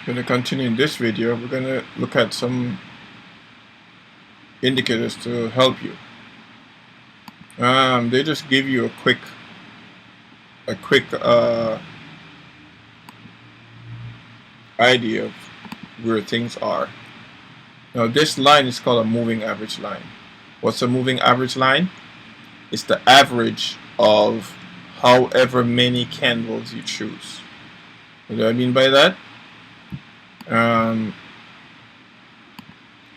Going to continue in this video. We're going to look at some indicators to help you. They just give you a quick idea of where things are. Now this line is called a moving average line. What's a moving average line? It's the average of however many candles you choose. What do I mean by that?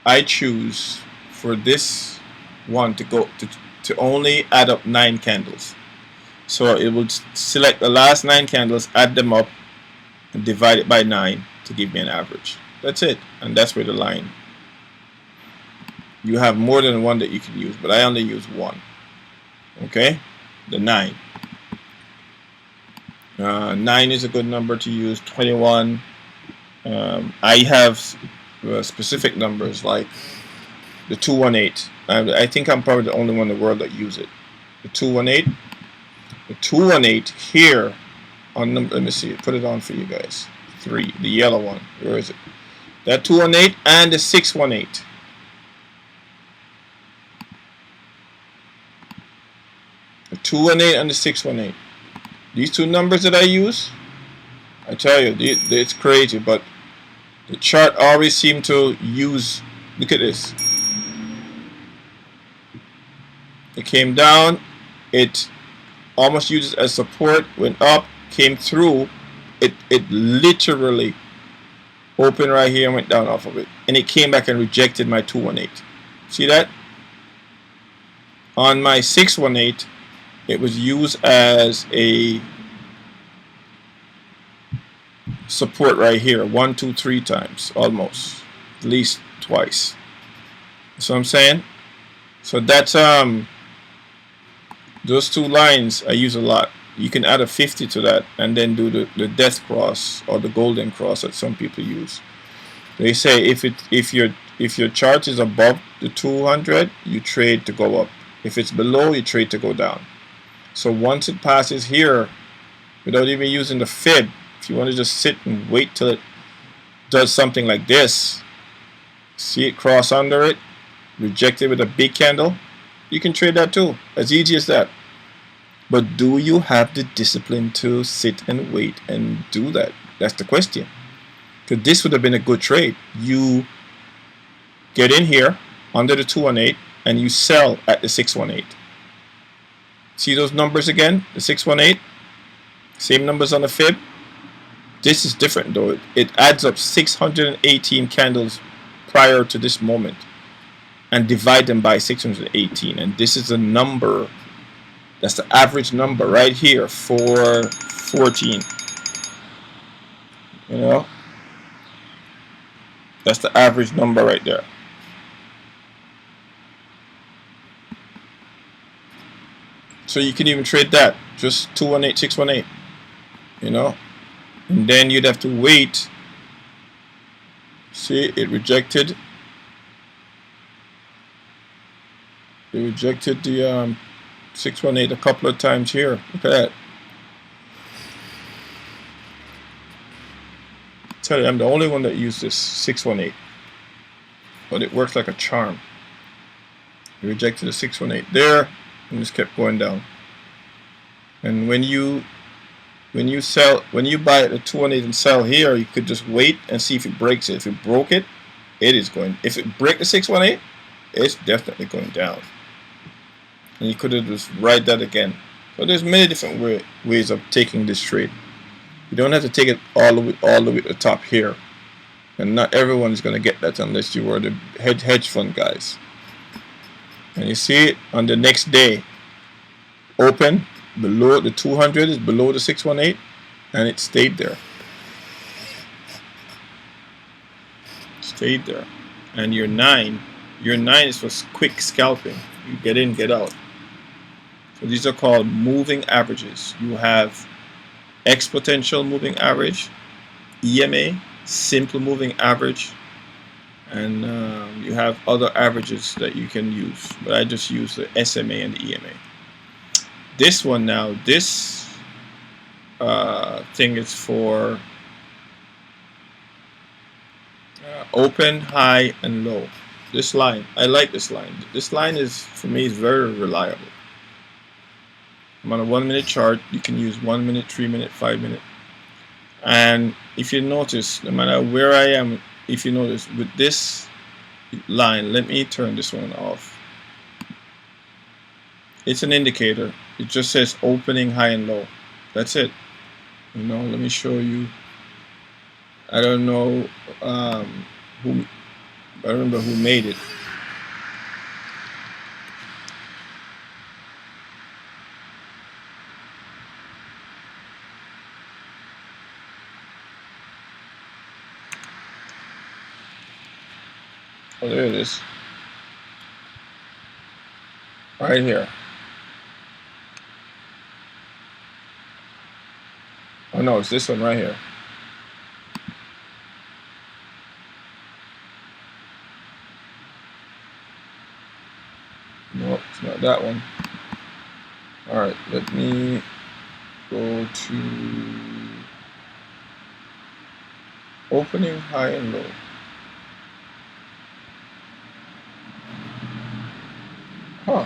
I choose for this one to go to only add up 9 candles. So it will select the last 9 candles, add them up, and divide it by 9 to give me an average. That's it, and that's where the line. You have more than one that you can use, but I only use one. Okay, the 9. 9 is a good number to use. 21. I have specific numbers like the 218. I think I'm probably the only one in the world that use it. The 218. The 218 here on number. Let me see. Put it on for you guys. 3. The yellow one. Where is it? That 218 and the 618. The 218 and the 618. These two numbers that I use, I tell you, it's crazy, but the chart always seems to use. Look at this. It came down, it almost used it as support, went up, came through, it literally opened right here and went down off of it, and it came back and rejected my 218. See that? On my 618, it was used as a support right here, 1, 2, 3 times, almost, at least twice. So I'm saying, so that's those two lines I use a lot. You can add a 50 to that and then do the death cross or the golden cross that some people use. They say if your chart is above the 200, you trade to go up. If it's below, you trade to go down. So once it passes here, without even using the fib, if you want to just sit and wait till it does something like this, see it cross under it, reject it with a big candle, you can trade that too. As easy as that. But do you have the discipline to sit and wait and do that? That's the question. Because this would have been a good trade. You get in here under the 218 and you sell at the 618. See those numbers again? The 618? Same numbers on the fib. This is different though. It adds up 618 candles prior to this moment and divide them by 618, and this is a number, that's the average number right here for 14. You know, that's the average number right there. So you can even trade that, just 218, 618, you know, and then you'd have to wait. See, it rejected. It rejected the 618 a couple of times here. Look at that. I tell you, I'm the only one that used this 618, but it works like a charm. It rejected the 618 there and just kept going down. And when you sell, when you buy the 218 and sell here, you could just wait and see if it breaks it. If it broke it, it is going. If it breaks the 618, it's definitely going down. And you could have just write that again. So there's many different ways of taking this trade. You don't have to take it all the way to the top here. And not everyone is going to get that unless you were the hedge fund guys. And you see it on the next day. Open below the 200 is below the 618, and it stayed there. Stayed there. And your 9 is for quick scalping. You get in, get out. So these are called moving averages. You have exponential moving average, EMA, simple moving average, and you have other averages that you can use. But I just use the SMA and the EMA. This one now, this thing is for Open, high, and low. This line, I like this line. This line is, for me, is very reliable. I'm on a 1 minute chart. You can use 1 minute, 3 minute, 5 minute. And if you notice, no matter where I am, if you notice with this line, let me turn this one off. It's an indicator. It just says opening, high, and low. That's it. Let me show you. I don't know who. I don't remember who made it. Oh, there it is. Right here. Oh no, it's this one right here. No, it's not that one. Alright, let me go to opening, high, and low. Huh.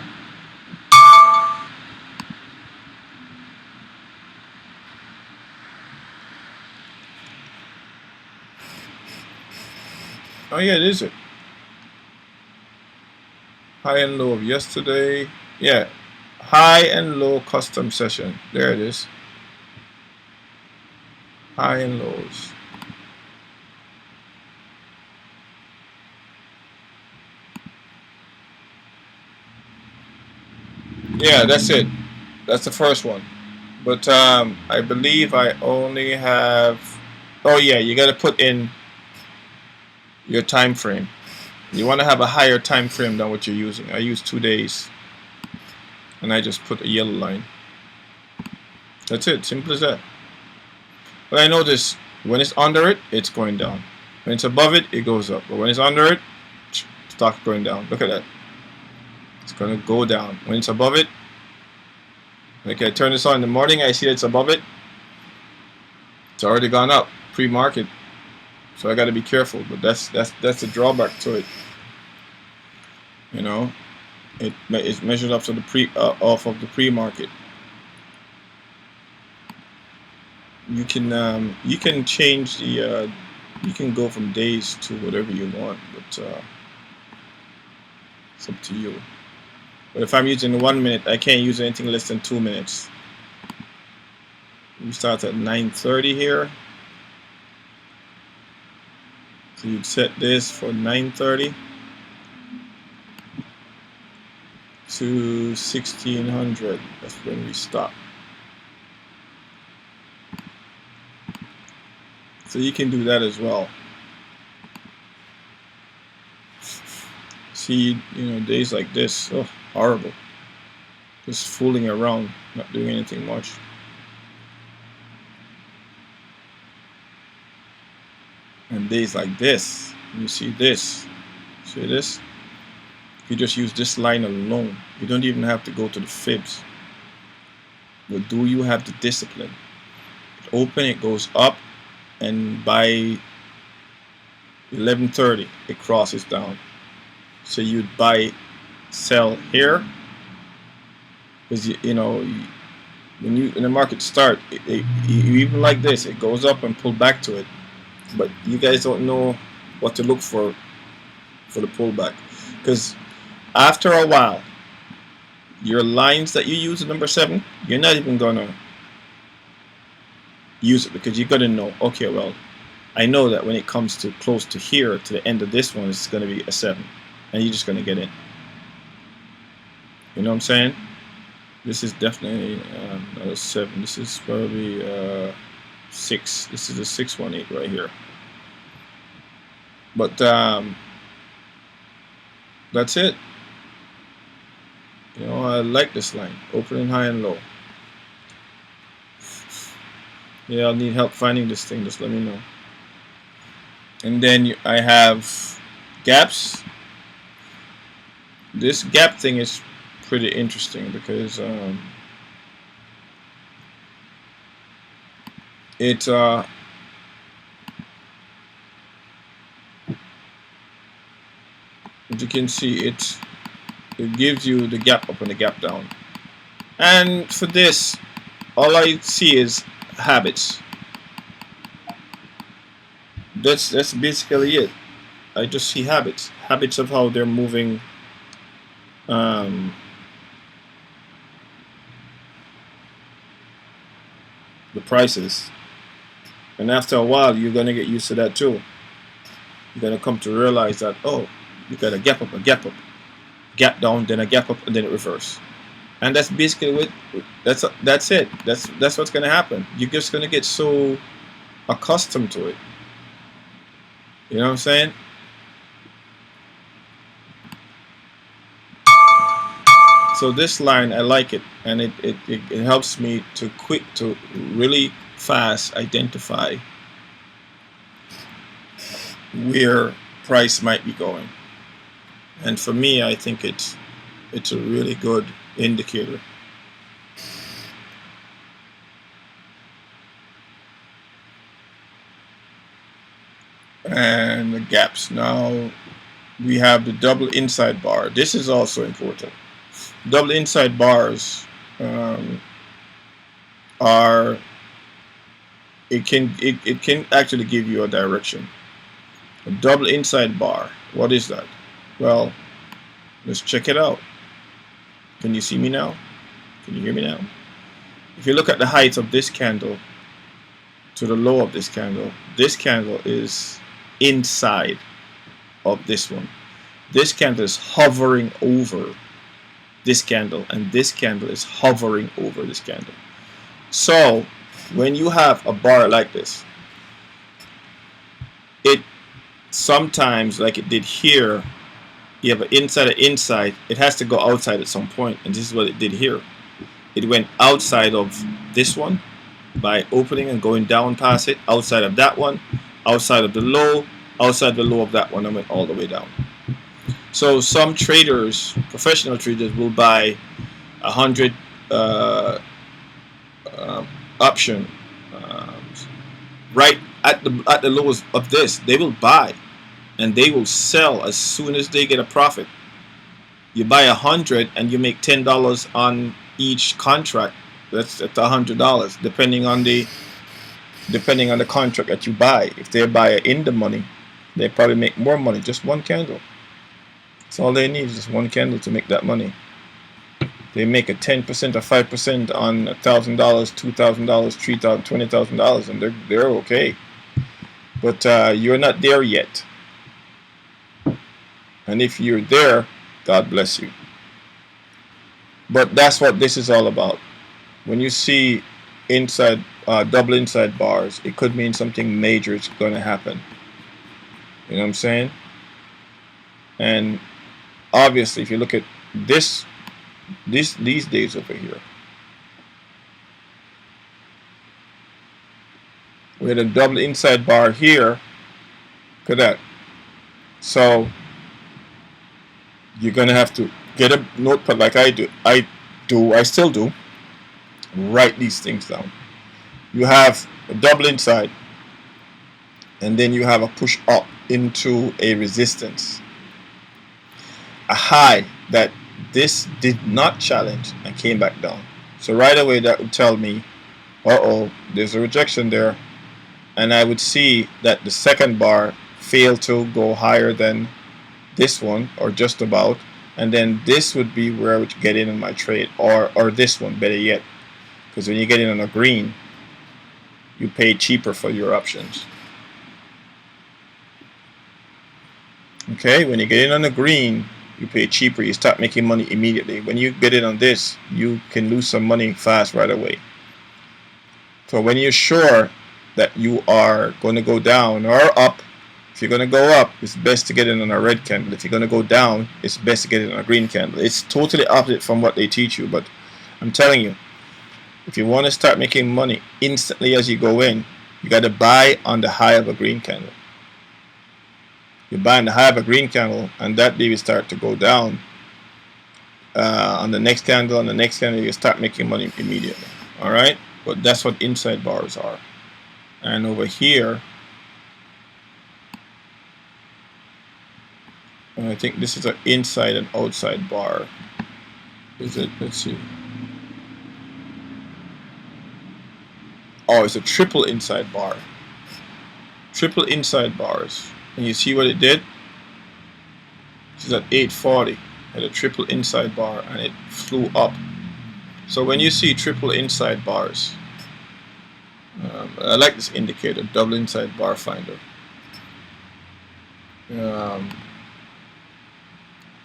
Oh yeah, it is it. High and low of yesterday. Yeah. High and low custom session. There it is. High and lows. Yeah, that's it. That's the first one. But I believe I only have. Oh yeah, you got to put in your time frame. You want to have a higher time frame than what you're using. I use 2 days, and I just put a yellow line. That's it. Simple as that. But I notice when it's under it, it's going down. When it's above it, it goes up. But when it's under it, stock going down. Look at that. It's going to go down. When it's above it, like I turn this on in the morning, I see it's above it. It's already gone up pre-market, so I got to be careful. But that's the drawback to it. It's measured up to the off of the pre-market. You can change the you can go from days to whatever you want, but it's up to you. But if I'm using 1 minute, I can't use anything less than 2 minutes. We start at 9:30 here. So you'd set this for 9:30 to 1600. That's when we stop. So you can do that as well. See, days like this, oh, horrible. Just fooling around, not doing anything much. And days like this, you see this, see this? You just use this line alone. You don't even have to go to the fibs. But do you have the discipline? Open, it goes up, and by 11:30 it crosses down. So you'd buy, sell here, because when the market start, even like this, it goes up and pull back to it. But you guys don't know what to look for the pullback, because after a while, your lines that you use at number 7, you're not even gonna use it, because you're gonna know, okay, well, I know that when it comes to close to here, to the end of this one, it's gonna be a 7, and you're just gonna get in. You know what I'm saying? This is definitely not a 7. This is probably 6. This is a 618 right here. But that's it. I like this line, opening high and low. Yeah, I'll need help finding this thing. Just let me know. And then I have gaps. This gap thing is pretty interesting, because it As you can see, it gives you the gap up and the gap down. And for this, all I see is habits. That's basically it. I just see habits of how they're moving. Um, the prices, and after a while, you're gonna get used to that too. You're gonna come to realize that, oh, you got a gap up, gap down, then a gap up, and then it reverse. And that's basically what that's it. That's what's gonna happen. You're just gonna get so accustomed to it. You know what I'm saying? So this line, I like it, and it helps me to really fast identify where price might be going. And for me, I think it's a really good indicator. And the gaps. Now we have the double inside bar. This is also important. Double inside bars are it can actually give you a direction. A double inside bar. What is that? Well, let's check it out. Can you see me now? Can you hear me now? If you look at the height of this candle to the low of this candle is inside of this one. This candle is hovering over this candle, and this candle is hovering over this candle. So when you have a bar like this, it sometimes, like it did here, you have an inside, it has to go outside at some point, and this is what it did here. It went outside of this one by opening and going down past it, outside of that one, outside of the low, outside the low of that one, and went all the way down. So some traders, professional traders, will buy 100 option right at the lowest of this. They will buy and they will sell as soon as they get a profit. You buy 100 and you make $10 on each contract. That's at $100, depending on the contract that you buy. If they buy in the money, they probably make more money. Just one candle. That's all they need, is just one candle to make that money. They make a 10% or 5% on $1,000, $2,000, $3,000, $20,000, and they're okay. But you're not there yet. And if you're there, God bless you. But that's what this is all about. When you see inside double inside bars, it could mean something major is going to happen. You know what I'm saying? And obviously, if you look at these days over here, we had a double inside bar here. Look at that. So you're gonna have to get a notepad like I still do. Write these things down. You have a double inside, and then you have a push up into a resistance, a high that this did not challenge and came back down. So right away that would tell me, uh-oh, there's a rejection there, and I would see that the second bar failed to go higher than this one, or just about, and then this would be where I would get in on my trade, or this one, better yet, because when you get in on a green, you pay cheaper for your options. Okay, when you get in on the green, you pay cheaper, you start making money immediately. When you get in on this, you can lose some money fast right away. So when you're sure that you are going to go down or up, if you're going to go up, it's best to get in on a red candle. If you're going to go down, it's best to get in on a green candle. It's totally opposite from what they teach you, but I'm telling you, if you want to start making money instantly as you go in, you got to buy on the high of a green candle. You buy on the high of a green candle, and that day will start to go down. On the next candle, you start making money immediately. All right, but that's what inside bars are. And over here, And I think this is an inside and outside bar. Is it? Let's see. Oh, it's a triple inside bar. Triple inside bars. And you see what it did? This is at 840. Had a triple inside bar and it flew up. So when you see triple inside bars, I like this indicator, double inside bar finder.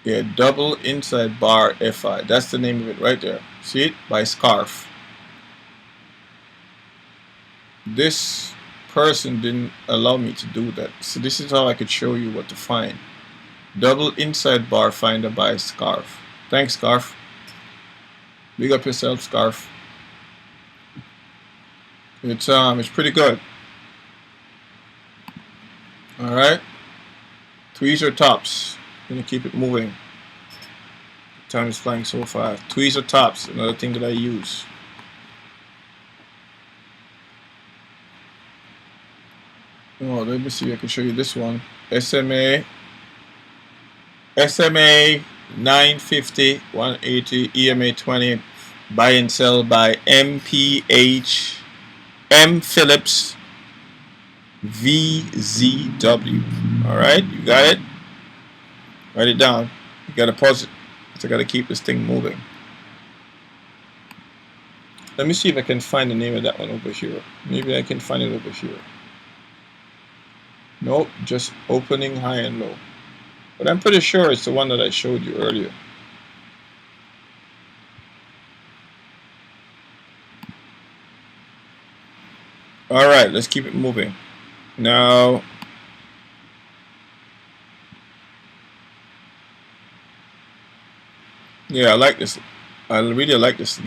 Yeah, double inside bar FI. That's the name of it right there. See it? By Scarf. This person didn't allow me to do that. So this is how I could show you what to find. Double inside bar finder by Scarf. Thanks, Scarf. Big up yourself, Scarf. It's pretty good. All right. Tweezer tops. Gonna keep it moving. Time is flying so fast. Tweezer tops. Another thing that I use. Oh, let me see if I can show you this one. SMA 950, 180, EMA 20, buy and sell by MPH, M Phillips, VZW. Alright, you got it? Write it down. You gotta pause it. So I gotta keep this thing moving. Let me see if I can find the name of that one over here. Maybe I can find it over here. Nope, just opening high and low. But I'm pretty sure it's the one that I showed you earlier. Alright, let's keep it moving. Now, yeah, I like this. I really like this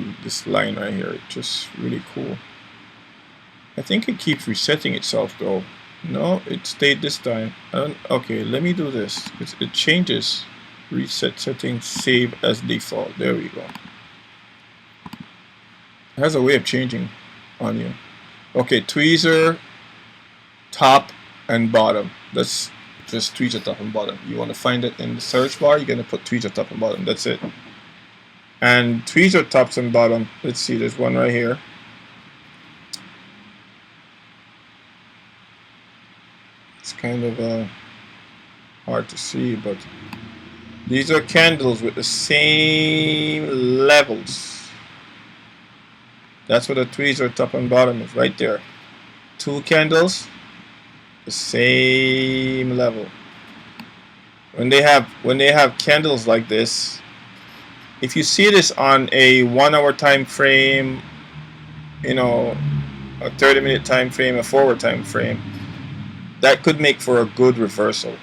line right here. It's just really cool. I think it keeps resetting itself though. No, it stayed this time. Okay, let me do this. It changes. Reset settings, save as default. There we go. It has a way of changing on you. Okay, tweezer, top and bottom. That's just tweezer top and bottom. You want to find it in the search bar, you're going to put tweezer top and bottom. That's it. And tweezer tops and bottom, let's see, there's one right here. It's kind of hard to see, but these are candles with the same levels. That's what a tweezer top and bottom is right there. Two candles, the same level. When they have candles like this, if you see this on a 1 hour time frame, you know, a 30-minute time frame, a 4 hour time frame, that could make for a good reversal.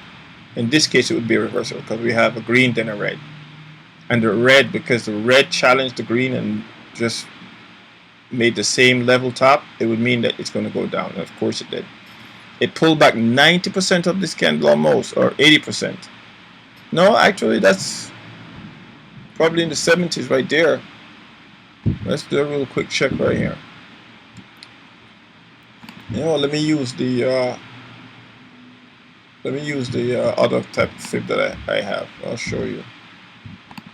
In this case, it would be a reversal because we have a green then a red. And the red, because the red challenged the green and just made the same level top, it would mean that it's going to go down. And of course it did. It pulled back 90% of this candle almost, or 80%. No, actually that's probably in the 70s right there. Let's do a real quick check right here. You know, let me use the other type of fib that I have. I'll show you.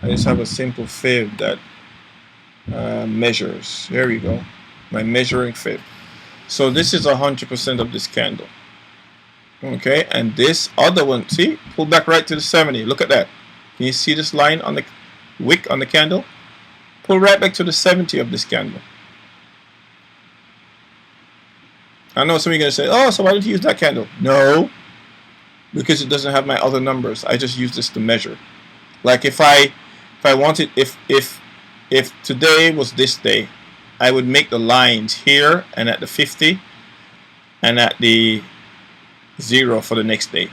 I just have a simple fib that measures. There we go. My measuring fib. So this is 100% of this candle. Okay, and this other one, see, pull back right to the 70. Look at that. Can you see this line on the wick on the candle? Pull right back to the 70 of this candle. I know some of you are going to say, oh, so why don't you use that candle? No, because it doesn't have my other numbers. I just use this to measure. Like if I wanted, if today was this day, I would make the lines here and at the 50 and at the 0 for the next day.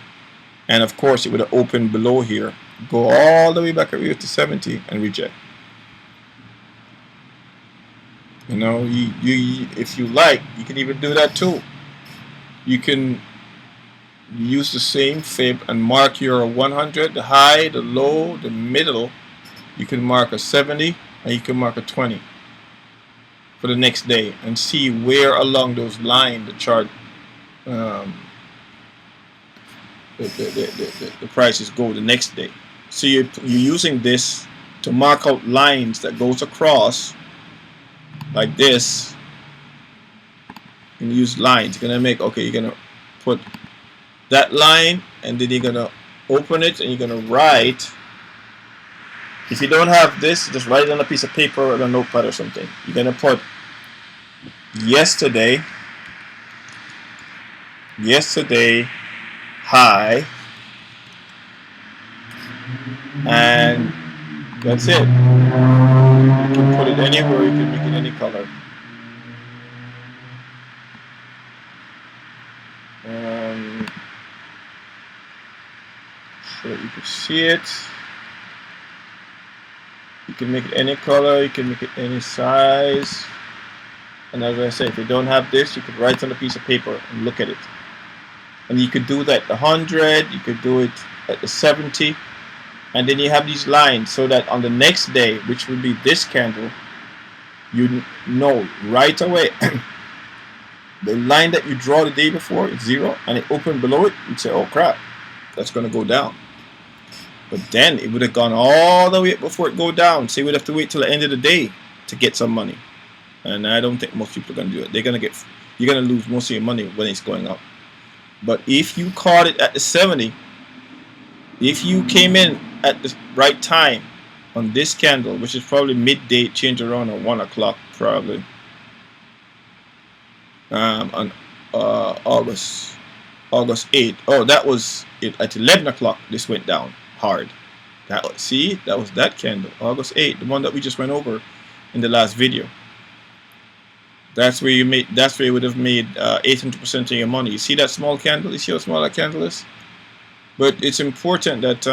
And of course it would open below here, go all the way back here to 70 and reject. You know, you if you like, you can even do that too. You can use the same fib and mark your 100, the high, the low, the middle. You can mark a 70 and you can mark a 20 for the next day and see where along those lines the chart the prices go the next day. So you're using this to mark out lines that goes across like this. And use lines. You're gonna make, okay, you're gonna put that line, and then you're gonna open it, and you're gonna write. If you don't have this, just write it on a piece of paper or a notepad or something. You're gonna put yesterday high, and that's it. You can put it anywhere, you can make it any color. So you can see it. You can make it any color, you can make it any size. And as I said, if you don't have this, you could write on a piece of paper and look at it. And you could do that at the 100, you could do it at the 70. And then you have these lines so that on the next day, which will be this candle, you know right away the line that you draw the day before is 0 and it opened below it, you'd say, oh crap, that's going to go down. But then it would have gone all the way up before it go down. So you would have to wait till the end of the day to get some money. And I don't think most people are going to do it. You're going to lose most of your money when it's going up. But if you caught it at the 70, if you came in at the right time on this candle, which is probably midday, change around at 1 o'clock probably, on August 8th. Oh, that was it. At 11 o'clock, this went down hard. See, that was that candle, August 8th, the one that we just went over in the last video. That's where you made. That's where you would have made 800% of your money. You see that small candle? You see how small that candle is? But it's important that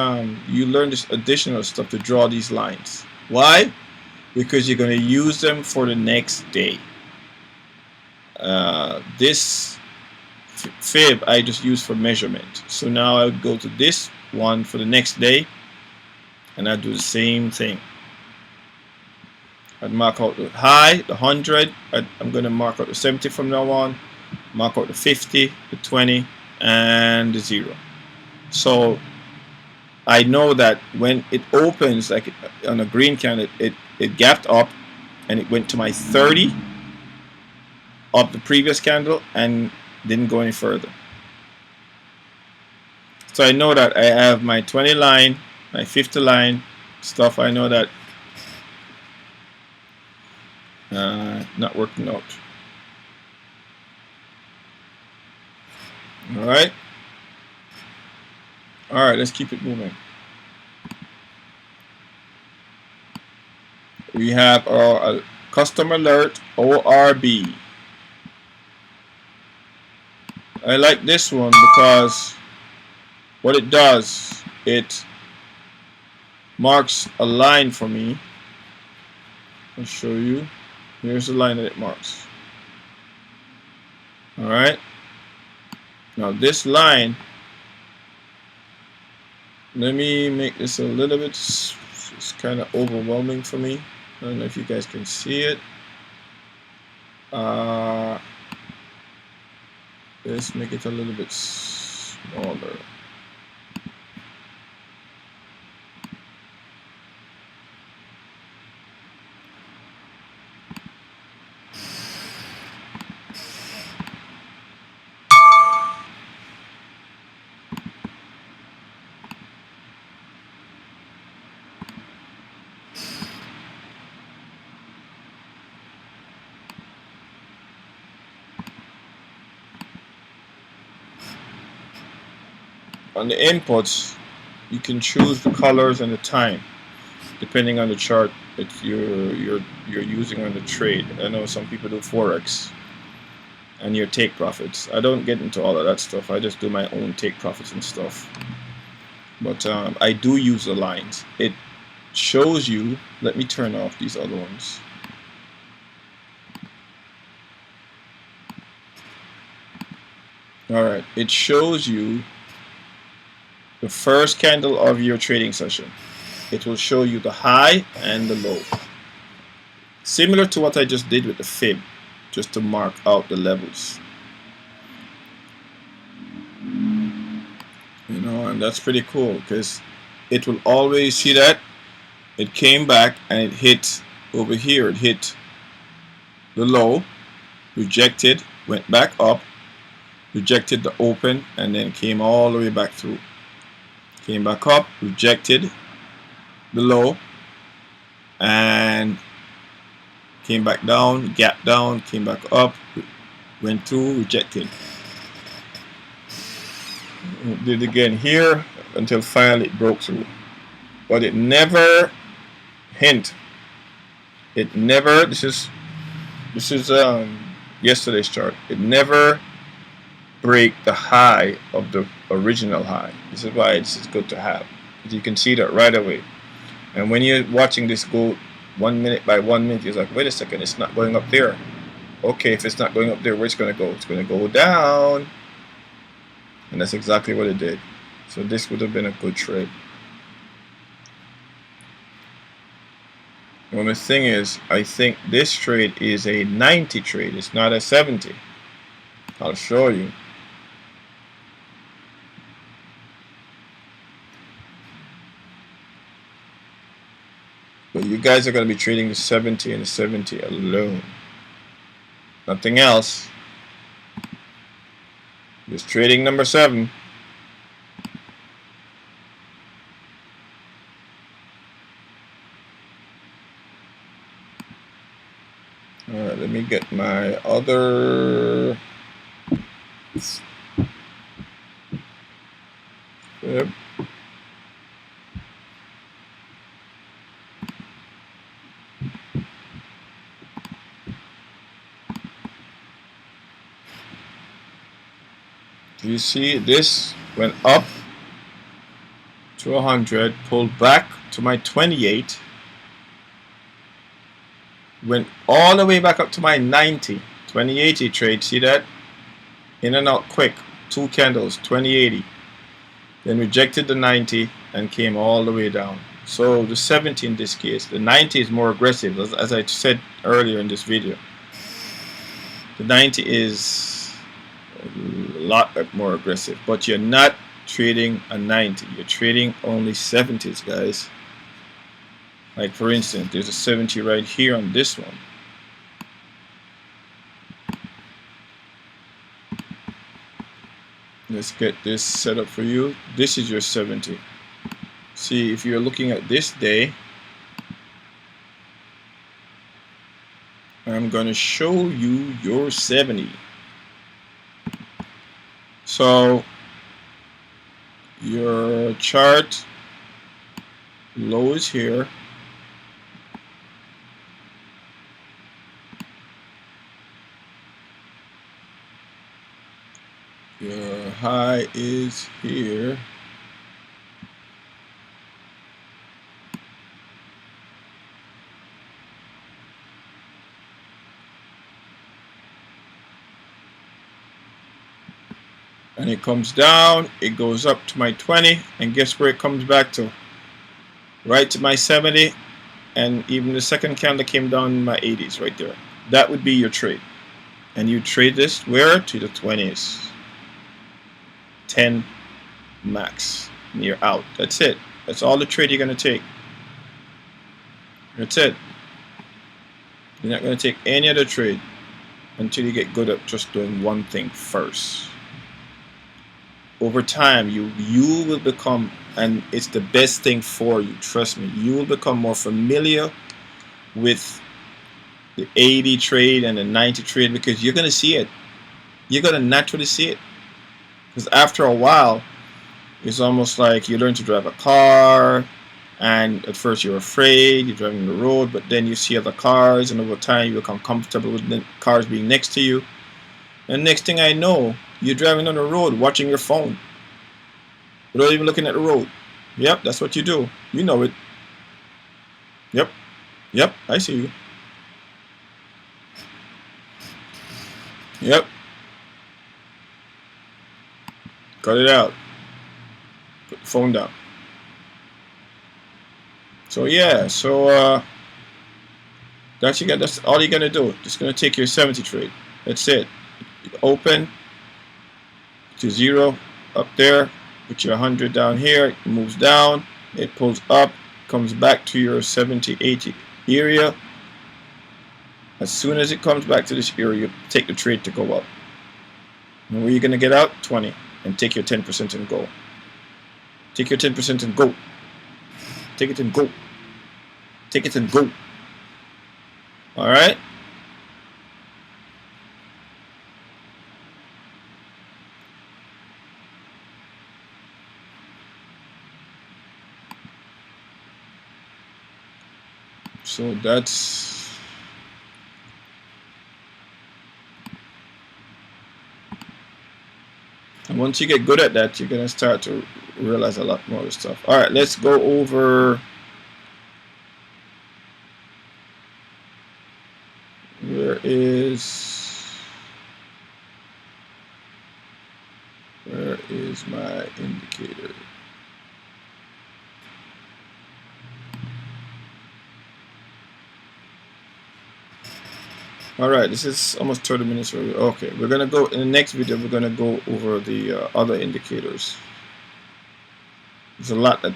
you learn this additional stuff to draw these lines. Why? Because you're going to use them for the next day. This fib I just use for measurement. So now I would go to this one for the next day, and I do the same thing. I'd mark out the high, the 100. I'm going to mark out the 70 from now on. Mark out the 50, the 20, and the 0. So I know that when it opens, like on a green candle, it gapped up and it went to my 30 of the previous candle and didn't go any further. So I know that I have my 20 line, my 50 line stuff. I know that not working out. All right. All right, let's keep it moving. We have our custom alert ORB. I like this one because what it does, it marks a line for me. I'll show you. Here's the line that it marks. All right. Now this line, let me make this a little bit, it's kind of overwhelming for me. I don't know if you guys can see it. Let's make it a little bit smaller. On the inputs, you can choose the colors and the time, depending on the chart that you're using on the trade. I know some people do forex and your take profits. I don't get into all of that stuff. I just do my own take profits and stuff. But I do use the lines. It shows you. Let me turn off these other ones. All right, it shows you the first candle of your trading session. It will show you the high and the low. Similar to what I just did with the fib, just to mark out the levels. And And that's pretty cool because it will always see that it came back and it hit over here. It hit the low, rejected, went back up, rejected the open, and then came all the way back through. Came back up, rejected the low, and came back down, gap down, came back up, went through, rejected. Did it again here until finally it broke through. But it never, hint, it never, this is yesterday's chart, it never break the high of the original high. This is why this is good to have. You can see that right away. And when you're watching this go 1 minute by 1 minute, you're like, wait a second, it's not going up there. Okay, if it's not going up there, where's it going to go? It's going to go down. And that's exactly what it did. So this would have been a good trade. The only thing is, I think this trade is a 90 trade. It's not a 70. I'll show you. But you guys are going to be trading the 70 and the 70 alone. Nothing else. Just trading number 7. Alright, let me get my other. Yep. You see, this went up to 100, pulled back to my 28, went all the way back up to my 90, 2080 trade. See that? In and out quick, 2 candles, 2080. Then rejected the 90 and came all the way down. So the 70 in this case, the 90 is more aggressive, as I said earlier in this video. The 90 is a lot more aggressive, but you're not trading a 90, you're trading only 70s, guys. Like for instance, there's a 70 right here on this one. Let's get this set up for you. This is your 70. See, if you're looking at this day, I'm going to show you your 70. So your chart low is here. Your high is here. And it comes down, it goes up to my 20, and guess where it comes back to? Right to my 70, and even the second candle came down in my 80s right there. That would be your trade. And you trade this where? To the 20s. 10 max. And you're out. That's it. That's all the trade you're going to take. That's it. You're not going to take any other trade until you get good at just doing one thing first. Over time, you will become, and it's the best thing for you, trust me, you will become more familiar with the 80 trade and the 90 trade because you're going to see it. You're going to naturally see it. Because after a while, it's almost like you learn to drive a car, and at first you're afraid, you're driving the road, but then you see other cars, and over time you become comfortable with the cars being next to you. And next thing I know, you're driving on the road watching your phone without even looking at the road. Yep, that's what you do. You know it. Yep. Yep, I see you. Yep. Cut it out. Put the phone down. So yeah, that's all you're gonna do. Just gonna take your 70 trade. That's it. Open to 0 up there, Put your 100 down here, it moves down, it pulls up, comes back to your 70, 80 area. As soon as it comes back to this area, you take the trade to go up. And where are you going to get out? 20. And take your 10% and go. Take your 10% and go. Take it and go. Take it and go. Alright? So that's and once you get good at that, you're gonna start to realize a lot more stuff. All right, let's go over where is my indicator? Alright, this is almost 30 minutes already. Okay, we're gonna go in the next video. We're gonna go over the other indicators. There's a lot that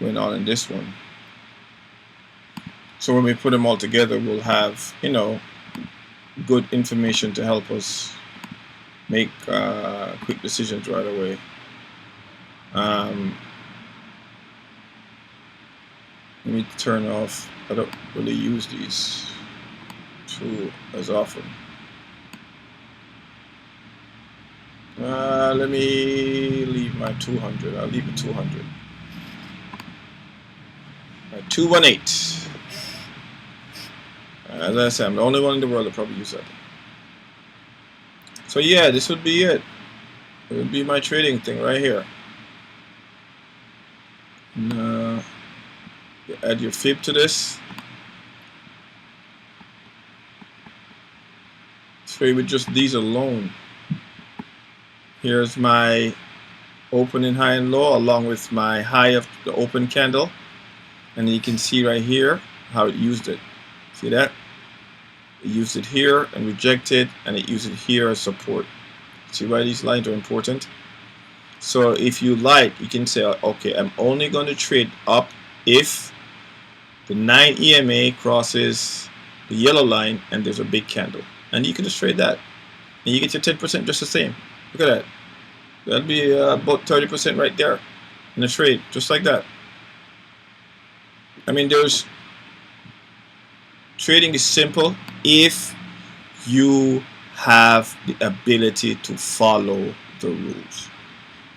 went on in this one. So when we put them all together, we'll have, you know, good information to help us make quick decisions right away. Let me turn off. I don't really use these as often. Let me leave my 200. I'll leave it 200. My 218. As I said, I'm the only one in the world that probably use that. So yeah, this would be it. It would be my trading thing right here. And, you add your fib to this. So with just these alone, here's my opening high and low along with my high of the open candle, and you can see right here how it used it. See that? It used it here and rejected, and it used it here as support. See why these lines are important? So if you like, you can say, okay, I'm only going to trade up if the 9 EMA crosses the yellow line and there's a big candle. And you can just trade that. And you get your 10% just the same. Look at that. That'll be about 30% right there in a trade, just like that. I mean, trading is simple if you have the ability to follow the rules.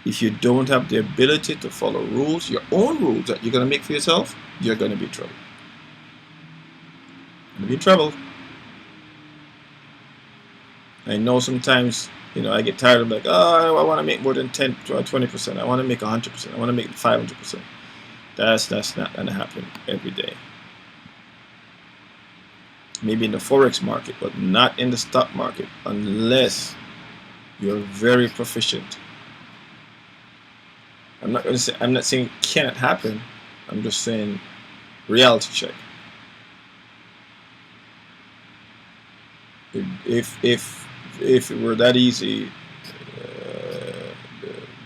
If you don't have the ability to follow rules, your own rules that you're going to make for yourself, you're going to be in trouble. You're going to be in trouble. I know sometimes, you know, I get tired of like, oh, I want to make more than 10 to 20%. I want to make 100%. I want to make 500%. That's not going to happen every day. Maybe in the Forex market, but not in the stock market unless you're very proficient. I'm not saying it can't happen. I'm just saying reality check. If it were that easy,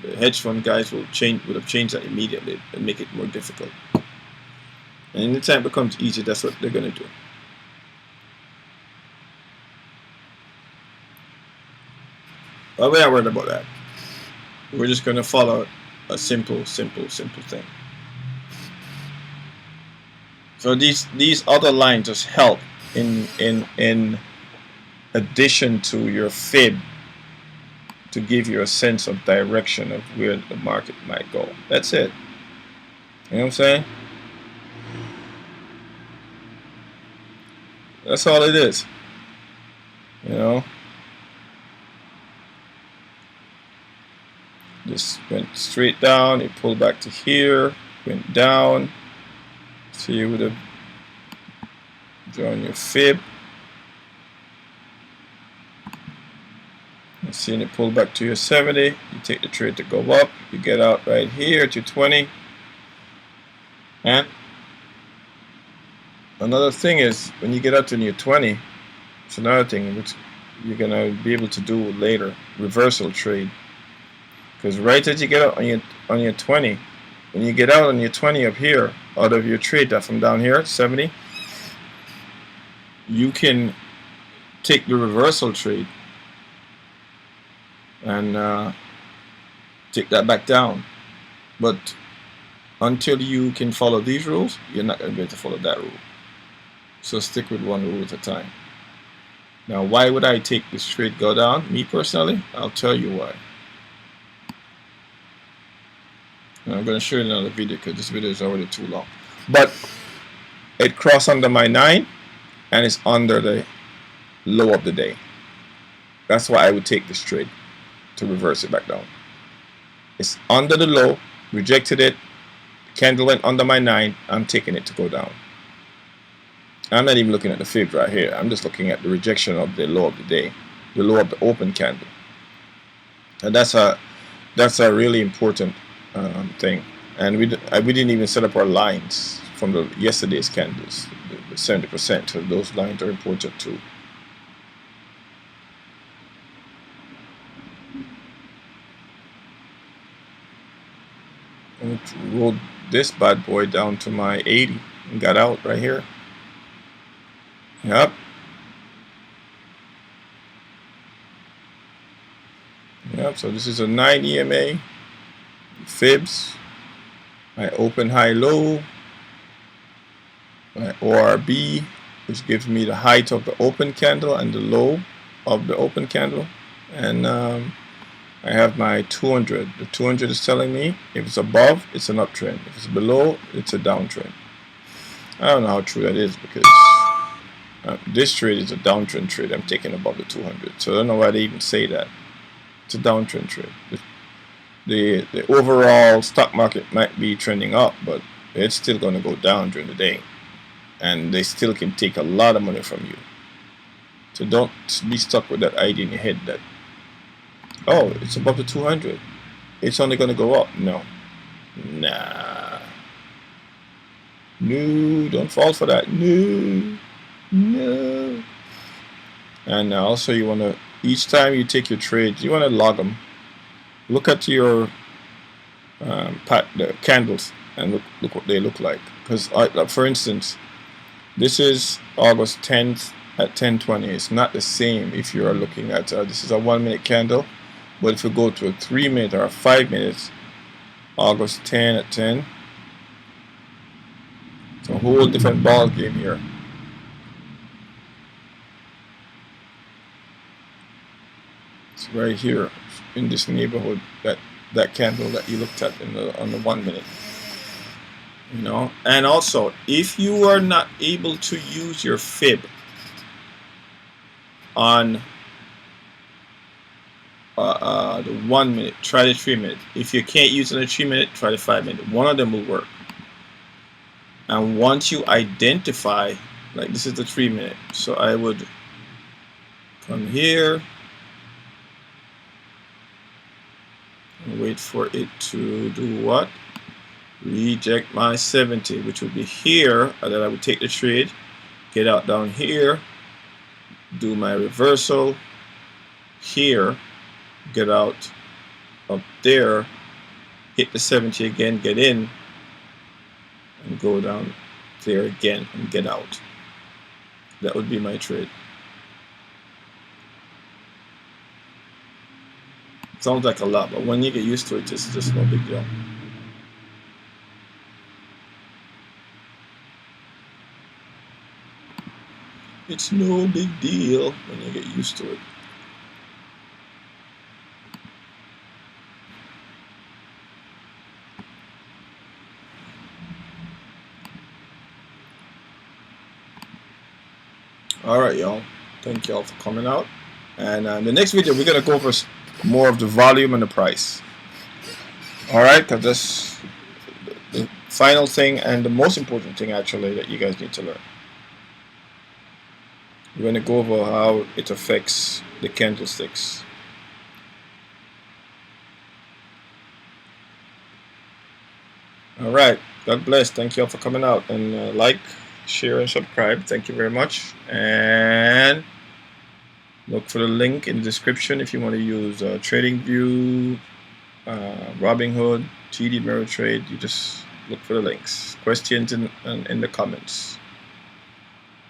the hedge fund guys would have changed that immediately and make it more difficult. And anytime it becomes easy, that's what they're going to do. But we're not worried about that. We're just going to follow a simple thing. So these other lines just help in addition to your fib to give you a sense of direction of where the market might go. That's it. You know what I'm saying? That's all it is. You know? Just went straight down, it pulled back to here, went down. So you would have drawn your fib. And seeing it pull back to your 70, you take the trade to go up, you get out right here to 20. And another thing is when you get up to your 20, it's another thing which you're gonna be able to do later, reversal trade. Because right as you get up on your 20, when you get out on your 20 up here, out of your trade that from down here, 70, you can take the reversal trade and take that back down. But until you can follow these rules, you're not going to be able to follow that rule. So stick with one rule at a time. Now, why would I take this trade go down? Me personally, I'll tell you why. And I'm going to show you another video because this video is already too long. But it crossed under my 9 and it's under the low of the day. That's why I would take this trade to reverse it back down. It's under the low, rejected it, candle went under my 9, I'm taking it to go down. I'm not even looking at the fib right here. I'm just looking at the rejection of the low of the day, the low of the open candle. And that's a really important thing. And we didn't even set up our lines from the yesterday's candles, the 70%. So those lines are important too. And rolled this bad boy down to my 80 and got out right here. Yep. Yep, so this is a 9 EMA, fibs, my open high low, my ORB, which gives me the height of the open candle and the low of the open candle, and I have my 200. The 200 is telling me if it's above, it's an uptrend. If it's below, it's a downtrend. I don't know how true that is because this trade is a downtrend trade. I'm taking above the 200, so I don't know why they even say that. It's a downtrend trade. The overall stock market might be trending up, but it's still going to go down during the day, and they still can take a lot of money from you. So don't be stuck with that idea in your head that, oh, it's above the 200, it's only going to go up. No, nah, no, don't fall for that. No. And also you want to, each time you take your trades, you want to log them. Look at your the candles and look what they look like. Because for instance, this is August 10th at 10:20. It's not the same if you are looking at this is a 1 minute candle, but if you go to a 3 minute or a 5 minutes, August 10 at 10, it's a whole different ball game here. It's right here in this neighborhood, that candle that you looked at on the 1 minute. You know, and also if you are not able to use your fib on the 1 minute, try the 3 minute. If you can't use it on the 3 minute, try the 5 minute. One of them will work. And once you identify, like this is the 3 minute, so I would come here and wait for it to do what? Reject my 70, which would be here, and then I would take the trade, get out down here, do my reversal here, get out up there, hit the 70 again, get in, and go down there again and get out. That would be my trade. Sounds like a lot, but when you get used to it, it's just no big deal. It's no big deal when you get used to it. Alright, y'all. Thank y'all for coming out. And in the next video, we're going to go over more of the volume and the price. Alright, because that's the final thing and the most important thing actually that you guys need to learn. We're going to go over how it affects the candlesticks. Alright, God bless. Thank you all for coming out, and like, share, and subscribe. Thank you very much. And look for the link in the description if you want to use TradingView, Robinhood, TD Ameritrade. You just look for the links. Questions in the comments.